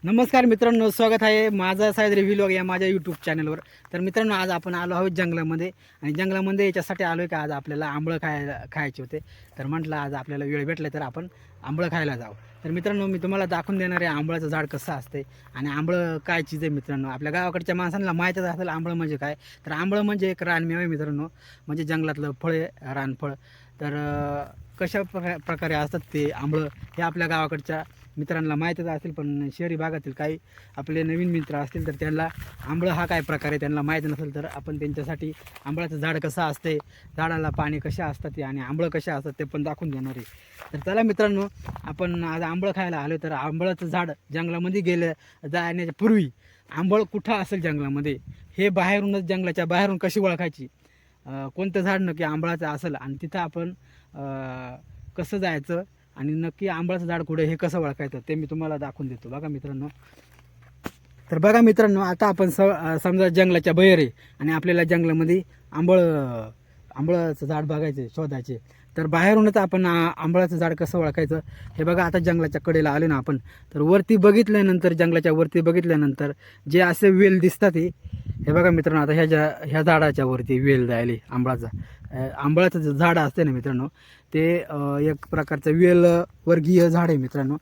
नमस्कार मित्रांनो, स्वागत आहे माझा सायद्री व्लॉग या माझ्या यूट्यूब चॅनलवर. तर मित्रांनो, आज आपण आलो आहोत जंगलामध्ये. आणि जंगलामध्ये याच्यासाठी आलो आहे का आज आपल्याला आंबळं खायचे होते. तर म्हटलं आज आपल्याला वेळ भेटला तर आपण आंबळं खायला जाऊ. तर मित्रांनो, मी तुम्हाला दाखवून देणार आहे आंबळाचं झाड कसं असते आणि आंबळं काय चीज आहे. मित्रांनो, आपल्या गावाकडच्या माणसांना माहीतच असेल आंबळं म्हणजे काय. तर आंबळं म्हणजे एक रानमेवा आहे मित्रांनो, म्हणजे जंगलातलं फळ आहे, रानफळ. तर कशा प्रकारे असतात ते आंबळं हे आपल्या गावाकडच्या मित्रांना माहीतच असेल, पण शहरी भागातील काही आपले नवीन मित्र असतील तर त्यांना आंबळं हा काय प्रकार आहे त्यांना माहीत नसेल. तर आपण त्यांच्यासाठी आंबळाचं झाड कसं असते, झाडाला पाणी कशा असतात आणि आंबळं कशा असतात ते पण दाखवून देणार आहे. तर चला मित्रांनो, आपण आज आंबळं खायला आलो. तर आंबळाचं झाड जंगलामध्ये जाण्याच्या पूर्वी आंबळ कुठं असेल जंगलामध्ये हे बाहेरूनच, जंगलाच्या बाहेरून कशी ओळखायची, कोणतं झाड नक्की आंबळाचं असेल आणि तिथं आपण कसं जायचं आणि नक्की आंबळाचं झाड कुठे हे कसं ओळखायचं ते मी तुम्हाला दाखवून देतो. बघा मित्रांनो, तर बघा मित्रांनो, आता आपण समजा जंगलाच्या बाहेर आहे आणि आपल्याला जंगलामध्ये आंबळाचं झाड बघायचे, शोधायचे. तर बाहेरूनच आपण आंबळाचं झाड कसं ओळखायचं हे बघा. आता जंगलाच्या कडेला आले ना आपण, तर वरती बघितल्यानंतर, जंगलाच्या वरती बघितल्यानंतर जे असे वेल दिसतात हे बघा मित्रांनो. आता ह्या झाडाच्या वरती वेल जायले आंबळाचं जे झाड असते ना मित्रांनो, ते एक प्रकारचं वेल वर्गीय झाड आहे मित्रांनो.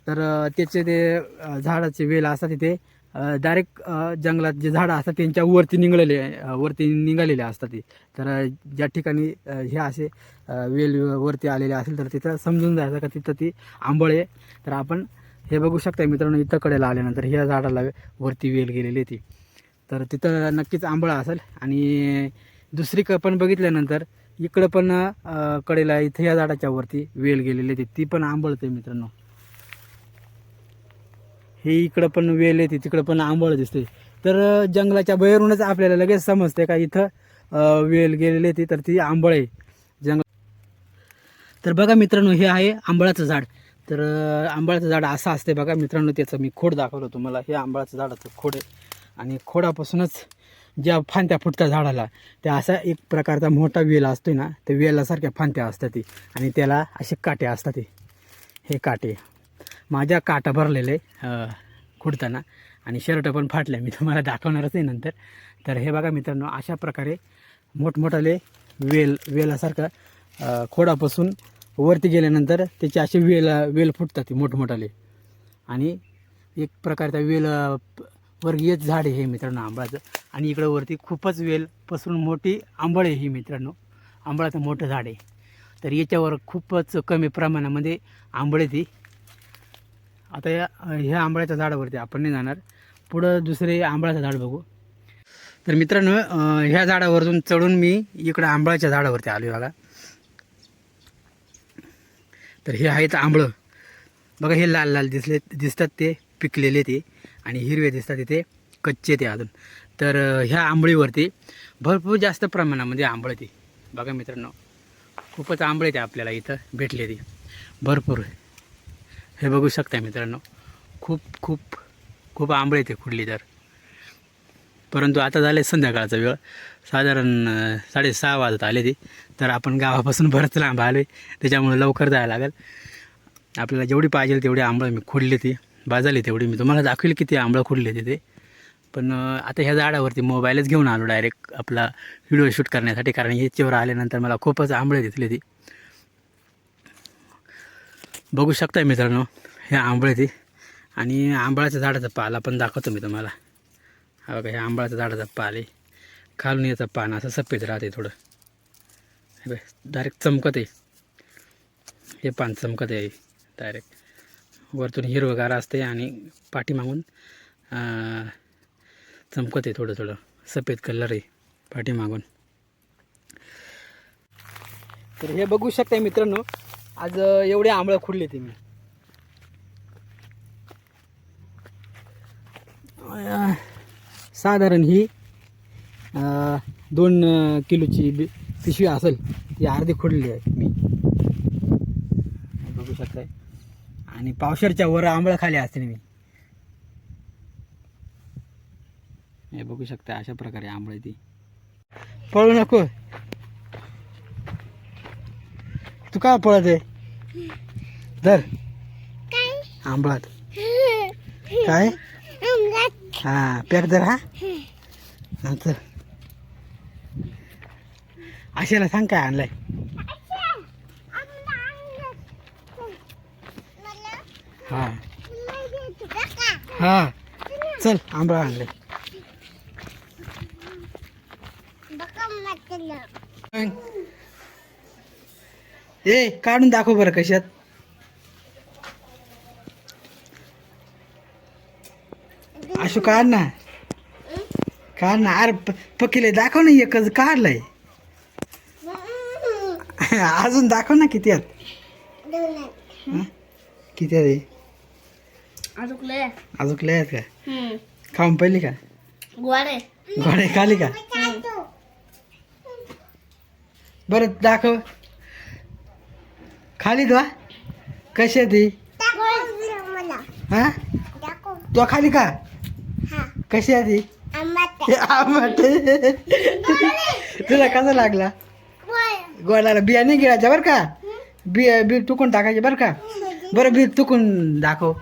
तर त्याचे ते झाडाचे वेल असतात ते डायरेक्ट जंगलात जे झाडं असतात त्यांच्या वरती निघालेले असतात ते. तर ज्या ठिकाणी हे असे वेल वरती आलेले असेल तर तिथं समजून जायचं का तिथं ती आंबळ आहे. तर आपण हे बघू शकता मित्रांनो, इथं कडेला आल्यानंतर ह्या झाडाला वरती वेल गेलेली ती, तर तिथं नक्कीच आंबळा असेल. आणि दुसरी पण बघितल्यानंतर इकडं पण कडेला इथं या झाडाच्या वरती वेल गेलेली ती पण आंबळच आहे मित्रांनो. हे इकडं पण वेल येते, तिकडं पण आंबळ दिसते. तर जंगलाच्या बाहेरूनच आपल्याला लगेच समजते का इथं वेल गेलेली ती, तर ती आंबळ आहे जंगल. तर बघा मित्रांनो, हे आहे आंबळाचं झाड. तर आंबळाचं झाड असं असते बघा मित्रांनो. त्याचं मी खोड दाखवलं तुम्हाला. हे आंबळाचं झाडाचं खोड आहे आणि खोडापासूनच ज्या फांत्या फुटतात झाडाला, त्या असा एक प्रकारचा मोठा वेल असतो ना, त्या वेलासारख्या फांत्या असतात ती आणि त्याला असे काटे असतात. हे काटे माझ्या काटा भरलेले खुडताना आणि शर्ट पण फाटले, मी तुम्हाला दाखवणारच आहे नंतर. तर हे बघा मित्रांनो, अशा प्रकारे मोठमोठाले वेलासारखं खोडापासून वरती गेल्यानंतर त्याचे असे वेल फुटतात मोठमोठाले आणि एक प्रकारचा वेल वर्गीयच झाड आहे हे मित्रांनो आंबळाचं. आणि इकडं वरती खूपच वेल पसरून मोठी आंबळ आहे ही मित्रांनो, आंबळाचं मोठं झाड आहे. तर याच्यावर खूपच कमी प्रमाणामध्ये आंबळ ती. आता ह्या आंबळ्याच्या झाडावरती आपण नाही जाणार, पुढं दुसरे आंबळाचं झाड बघू. तर मित्रांनो, ह्या झाडावरून चढून मी इकडं आंबळाच्या झाडावरती आलो बघा. तर हे आहेत आंबळं बघा. हे लाल लाल दिसतात ते पिकलेले ते, आणि हिरवे दिसतात ते कच्चे ते अजून. तर ह्या आंबळीवरती भरपूर जास्त प्रमाणामध्ये आंबळ ते बघा मित्रांनो. खूपच आंबळे ते आपल्याला इथं भेटले ते भरपूर. हे बघू शकता मित्रांनो, खूप खूप खूप आंबळे ते खुडली. तर परंतु आता झाले संध्याकाळचा वेळ, साधारण 6:30 वाजत आले ते. तर आपण गावापासून बरंच लांब आलो आहे, त्याच्यामुळे लवकर जायला लागेल. आपल्याला जेवढी पाहिजे तेवढी आंबळं मी खुडली ती, बाजाली तेवढी मी तुम्हाला दाखवेल किती आंबळं खुडले ते. पण आता ह्या झाडावरती मोबाईलच घेऊन आलो डायरेक्ट आपला व्हिडिओ शूट करण्यासाठी, कारण याच्यावर आल्यानंतर मला खूपच आंबळे दिसले ती. बघू शकता मित्रांनो, हे आंबळे ती. आणि आंबळाच्या झाडाचा पाला पण दाखवतो मी तुम्हाला. हा बघा, हे आंबळाच्या झाडाचा पाल आहे. खालून याचं पान असं सफेद राहते थोडं, हे डायरेक्ट चमकत आहे. हे पान चमकत आहे डायरेक्ट, वरतून हिरवगार असते आणि पाठीमागून चमकत आहे थोडं थोडं, सफेद कलर आहे पाठीमागून. तर हे बघू शकता मित्रांनो, आज एवढे आंबळं खुडले ते मी. साधारण ही 2 किलोची पिशवी असेल, ती अर्धी खुडली आहे मी, बघू शकताय. आणि पावशेरच्या वर आंबळं खाली असते मी. हे बघू शकता, अशा प्रकारे आंबळं ती. पळू नको, तू काय पळत आहे? धर आंबळात. काय हा पॅक जर हा नंतर आशाला सांग काय आणलंय. हा हा चल आंबा आणले. ए काढून दाखव बरं कशात. आशू काढ ना अरे पकिले दाखव ना एकच काढलंय. अजून दाखव ना किती आहेत. किती आहेत अजून लय आहेत का. खाऊन पहिली का गोडे खाली का. बरं दाखव खाली तो कशी ती हा तो खाली का कशी आहे ती. तुला कसा लागला गोडाला. बिया नाही गिळायच्या बरं का. बिया बी तुकून टाकायचे बरं का. बरं बी तुकून दाखव.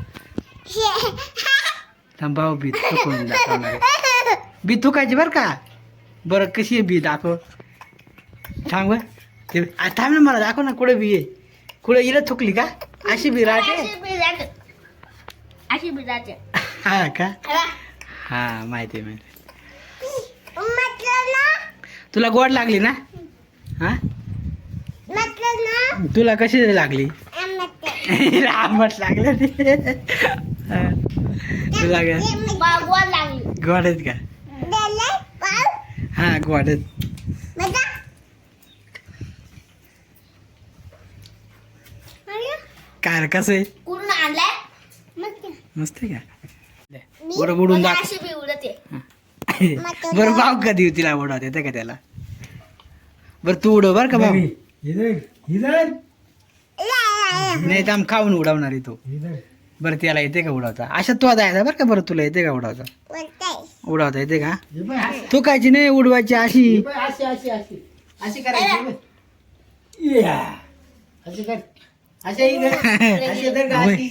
थांबाव बी तुकून दाखवणार. बी तुकायची बरं का. बरं कशी आहे बी दाखव. थांब ते थांब ना मला दाखव ना कुठे बी आहे. कुठे इला थुकली का अशी बी राहते. हा का हा माहिती आहे. तुला गोड लागली ना हा तुला कशी लागली. आंबट लागले तुला काय गोड आहेत का. हा गोड आहेत. काय कसं आहे मस्त आहे का. बरं उडून दाखव. बरं भाव कधी तिला उडवत येते का त्याला. बरं तू उडव बरं का भाऊ. नाही तर आम खाऊन उडवणार आहे तो. बरं त्याला येते का उडवता. अशा तो जायचा बरं का. बरं तुला येते का उडवता उडवता येते का. तू कायची नाही उडवायची अशी अशी करायची.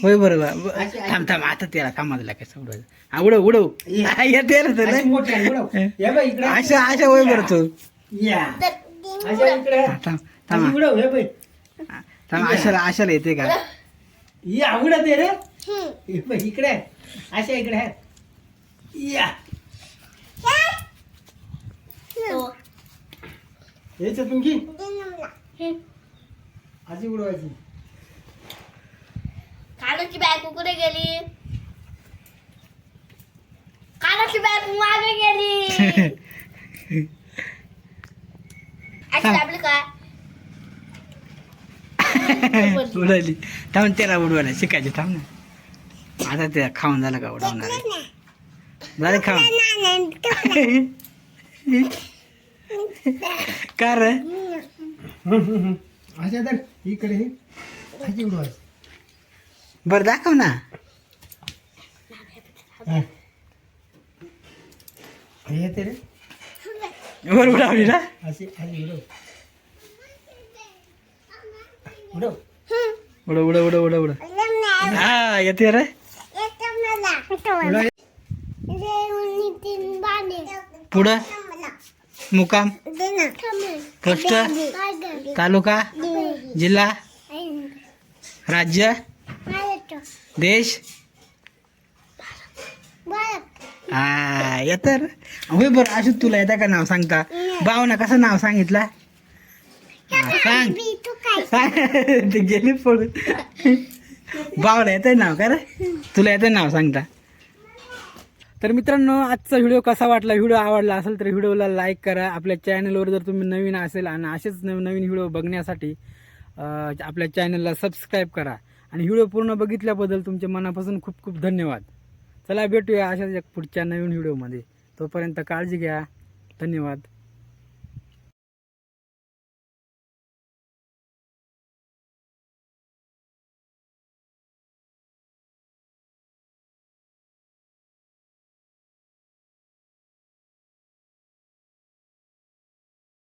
होय बरोबर. थांब थांब आता त्याला कामाला कसं उडवायचं. हा उडव उडव येते अशा अशा होय बरं तू. थांब आशाला आशाला येते का. आवडत आहे रे इकडे अशा इकडे आहेत. तुमची अशी उडवायची. कानाची बॅग कुठे गेली. कानाची बॅग मागे गेली. अशी आपली काय उडवली. थांब त्याला उडवायला शिकायचे. थांब ना आता ते खाऊन झालं का उडवणार झालं खाऊन. का रे अशा तर इकडे अशी उडवायची. बरं दाखव ना. येते रे बरं उडवली ना. अशी अशी उडव उडव उडव उडव उडव उडव उडव. हा येते रे. पुढं मुकाम पोस्ट तालुका जिल्हा राज्य देश. हा येतं होय बरं. अशी तुला येतं का नाव सांगता. भावना कसं नाव सांगितलं सांग ते गेली पडून. भावना येतं नाव का रे तुला येतं नाव सांगता. तर मित्रांनो आजचा व्हिडिओ कसा वाटला. व्हिडिओ आवडला असेल तर व्हिडिओला लाईक करा. आपल्या चॅनलवर जर तुम्ही नवीन असेल आणि असेच नवीन व्हिडिओ बघण्यासाठी आपल्या चॅनलला सबस्क्राईब करा. आणि व्हिडिओ पूर्ण बघितल्याबद्दल तुमच्या मनापासून खूप खूप धन्यवाद. चला भेटूया अशाच एक पुढच्या नवीन व्हिडिओमध्ये. तोपर्यंत काळजी घ्या. धन्यवाद.